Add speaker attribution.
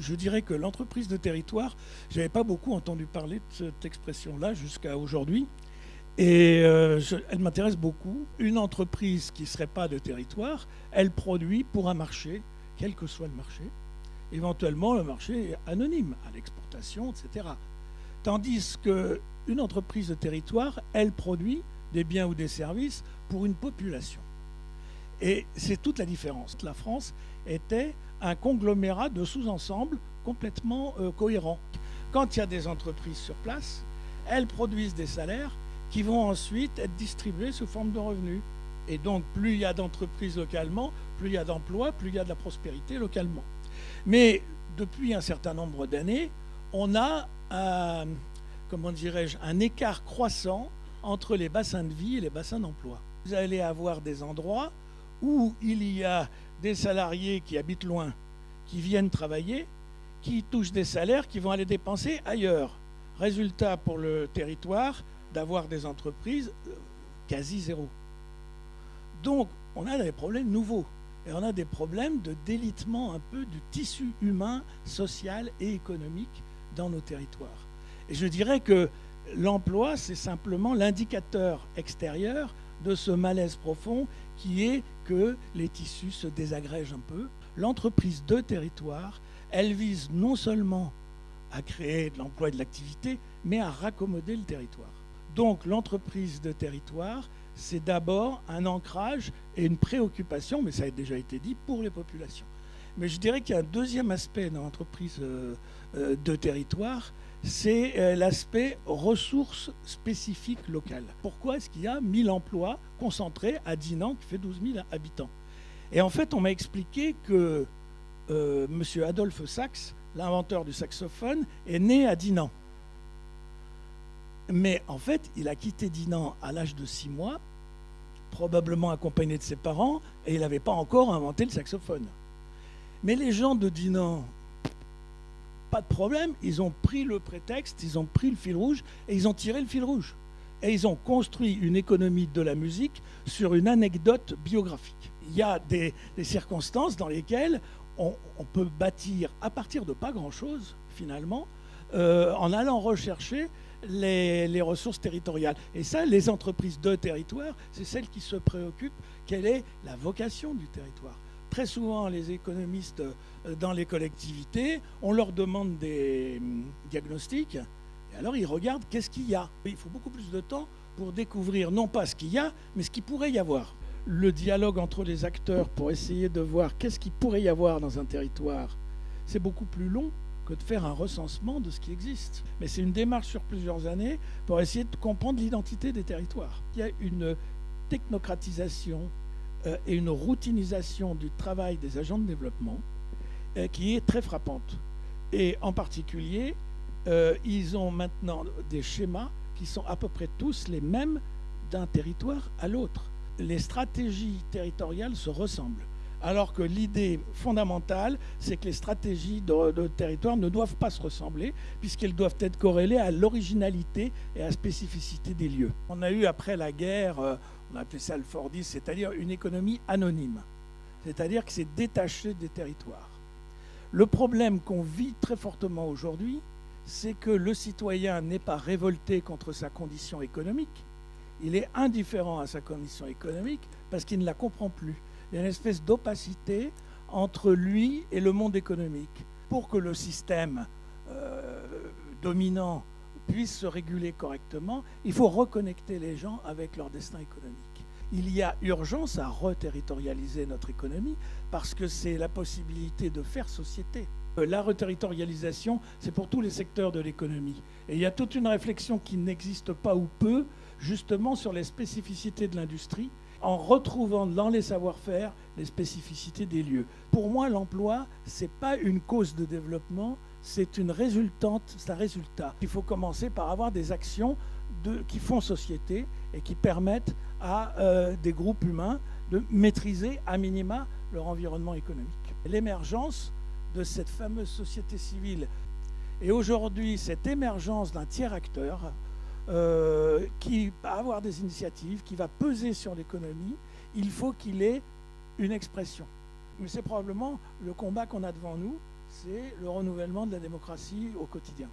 Speaker 1: Je dirais que l'entreprise de territoire, je n'avais pas beaucoup entendu parler de cette expression-là jusqu'à aujourd'hui. Et elle m'intéresse beaucoup. Une entreprise qui ne serait pas de territoire, elle produit pour un marché, quel que soit le marché. Éventuellement, le marché est anonyme, à l'exportation, etc. Tandis qu'une entreprise de territoire, elle produit des biens ou des services pour une population. Et c'est toute la différence. La France était un conglomérat de sous-ensembles complètement cohérents. Quand il y a des entreprises sur place, elles produisent des salaires qui vont ensuite être distribués sous forme de revenus. Et donc, plus il y a d'entreprises localement, plus il y a d'emplois, plus il y a de la prospérité localement. Mais depuis un certain nombre d'années, on a un écart croissant entre les bassins de vie et les bassins d'emploi. Vous allez avoir des endroits où il y a des salariés qui habitent loin, qui viennent travailler, qui touchent des salaires qui vont aller dépenser ailleurs. Résultat pour le territoire d'avoir des entreprises quasi zéro. Donc, on a des problèmes nouveaux. Et on a des problèmes de délitement un peu du tissu humain, social et économique dans nos territoires. Et je dirais que l'emploi, c'est simplement l'indicateur extérieur de ce malaise profond qui est que les tissus se désagrègent un peu. L'entreprise de territoire, elle vise non seulement à créer de l'emploi et de l'activité, mais à raccommoder le territoire. Donc l'entreprise de territoire, c'est d'abord un ancrage et une préoccupation, mais ça a déjà été dit, pour les populations. Mais je dirais qu'il y a un deuxième aspect dans l'entreprise de territoire, c'est l'aspect ressources spécifiques locales. Pourquoi est-ce qu'il y a 1000 emplois concentrés à Dinan, qui fait 12 000 habitants? Et en fait, on m'a expliqué que M. Adolphe Sax, l'inventeur du saxophone, est né à Dinan. Mais en fait, il a quitté Dinan à l'âge de 6 mois, probablement accompagné de ses parents, et il n'avait pas encore inventé le saxophone. Mais les gens de Dinan, pas de problème, ils ont pris le prétexte, ils ont pris le fil rouge, et ils ont tiré le fil rouge. Et ils ont construit une économie de la musique sur une anecdote biographique. Il y a des circonstances dans lesquelles on peut bâtir à partir de pas grand-chose, finalement, en allant rechercher les ressources territoriales. Et ça, les entreprises de territoire, c'est celles qui se préoccupent quelle est la vocation du territoire. Très souvent, les économistes dans les collectivités, on leur demande des diagnostics, et alors ils regardent qu'est-ce qu'il y a. Il faut beaucoup plus de temps pour découvrir non pas ce qu'il y a, mais ce qu'il pourrait y avoir. Le dialogue entre les acteurs pour essayer de voir qu'est-ce qu'il pourrait y avoir dans un territoire, c'est beaucoup plus long que de faire un recensement de ce qui existe. Mais c'est une démarche sur plusieurs années pour essayer de comprendre l'identité des territoires. Il y a une technocratisation et une routinisation du travail des agents de développement qui est très frappante. Et en particulier, ils ont maintenant des schémas qui sont à peu près tous les mêmes d'un territoire à l'autre. Les stratégies territoriales se ressemblent. Alors que l'idée fondamentale, c'est que les stratégies de territoire ne doivent pas se ressembler, puisqu'elles doivent être corrélées à l'originalité et à la spécificité des lieux. On a eu, après la guerre, on a appelé ça le Fordisme, c'est-à-dire une économie anonyme, c'est-à-dire que c'est détaché des territoires. Le problème qu'on vit très fortement aujourd'hui, c'est que le citoyen n'est pas révolté contre sa condition économique, il est indifférent à sa condition économique parce qu'il ne la comprend plus. Il y a une espèce d'opacité entre lui et le monde économique. Pour que le système dominant puisse se réguler correctement, il faut reconnecter les gens avec leur destin économique. Il y a urgence à reterritorialiser notre économie parce que c'est la possibilité de faire société. La reterritorialisation, c'est pour tous les secteurs de l'économie. Et il y a toute une réflexion qui n'existe pas ou peu, justement sur les spécificités de l'industrie, en retrouvant dans les savoir-faire les spécificités des lieux. Pour moi, l'emploi, ce n'est pas une cause de développement, c'est une résultante, c'est un résultat. Il faut commencer par avoir des actions qui font société et qui permettent à des groupes humains de maîtriser à minima leur environnement économique. L'émergence de cette fameuse société civile et aujourd'hui cette émergence d'un tiers acteur qui va avoir des initiatives, qui va peser sur l'économie, il faut qu'il ait une expression. Mais c'est probablement le combat qu'on a devant nous, c'est le renouvellement de la démocratie au quotidien.